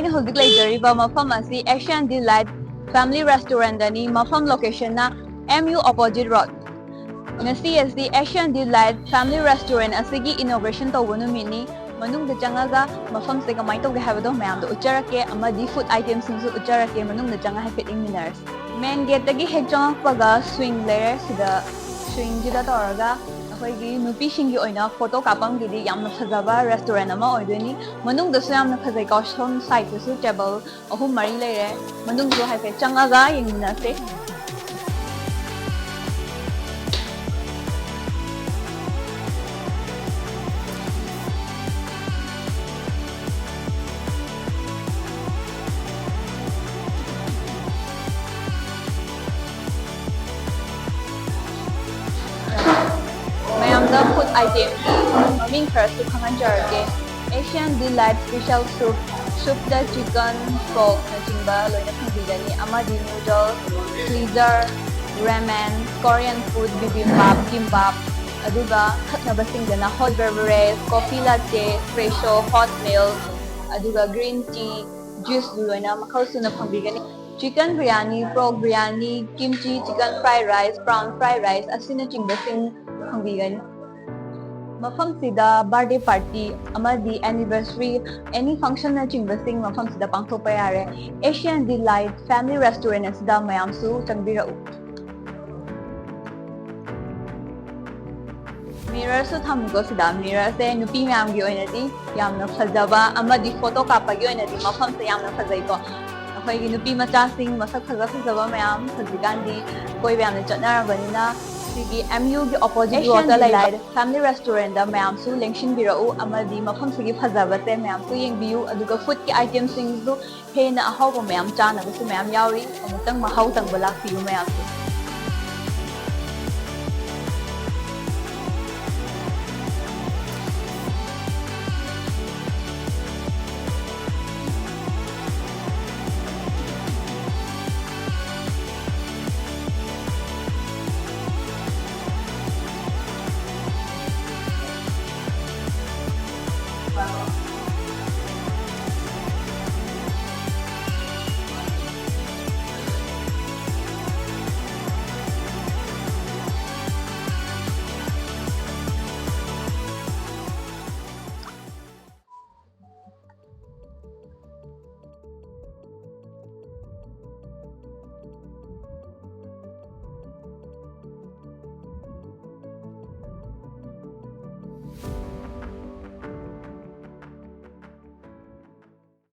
ꯑꯩꯅ ꯍꯧꯖꯤꯛ ꯂꯩꯖꯔꯤꯕ ꯃꯐꯝ ꯑꯁꯤ Asian Delight Family Restaurant ꯗꯅꯤ ꯃꯐꯝ ꯂꯣꯀꯦꯁꯟ ꯅ MU opposite road ngasi asi Asian Delight Family Restaurant asigi inauguration tawba numini manungda changaga mafam se kamai tawge habado mayam do ucharake amadi food items singsu ucharake manungda changa hafet iminas main gate dagi hek changpaga swing layer sida swing jida toraga ꯑꯩꯈꯣꯏꯒꯤ ꯅꯨꯄꯤꯁꯤꯡꯒꯤ ꯑꯣꯏꯅ photo ꯀꯥꯞꯄꯝꯒꯤꯗꯤ ꯌꯥꯝꯅ ꯐꯖꯕ restaurant ꯑꯃ ꯑꯣꯏꯗꯣꯏꯅꯤ ꯃꯅꯨꯡꯗꯁꯨ ꯌꯥꯝꯅ ꯐꯖꯩ ꯀꯣ ꯁꯣꯝ ꯁꯥꯏꯗꯇꯁꯨ ꯇꯦꯕꯜ ꯑꯍꯨꯝ ꯃꯔꯤ ꯂꯩꯔꯦ ꯃꯅꯨꯡꯗꯁꯨ ꯍꯥꯏꯐꯦꯠ ꯆꯪꯉꯒ ꯌꯦꯡꯃꯤꯟꯅꯁꯦ mayamda food item maming kharasu khanganjarage Asian Delight special soup da chicken pork na chingba loina khangidani amadi noodles freezer ramen Korean food bibimbap kimbap aduga thaknaba singdana hot beverage coffee latte espresso hot milk aduga green tea juice loina makhal suna khangigani chicken biryani pork biryani kimchi chicken fried rice prawn fried rice asina chingba sing khangigani mafam sida birthday party amadi anniversary any function na chingba sing mafam sida pangthokpa yare Asian Delight Family Restaurant asida mayamsu changbirau mirror su thamgo sida mirror se nupi mayam gi oinadi yamna phajaba amadi photo kappa gi oinadi mafam se yamna phajai ko akhoi nupi macha sing masak phajaba mayam phajigandi koi yamna chatnarabanina sigi MU gi opposite road da Delight Family Restaurant da mayamsu lengshin birau amadi mafam sigi phajaba te mayamsu yengbiu aduga food ki items sing du hena ahawba mayam chana su mayam yauri amutang mahau tang bala fiu mayamsu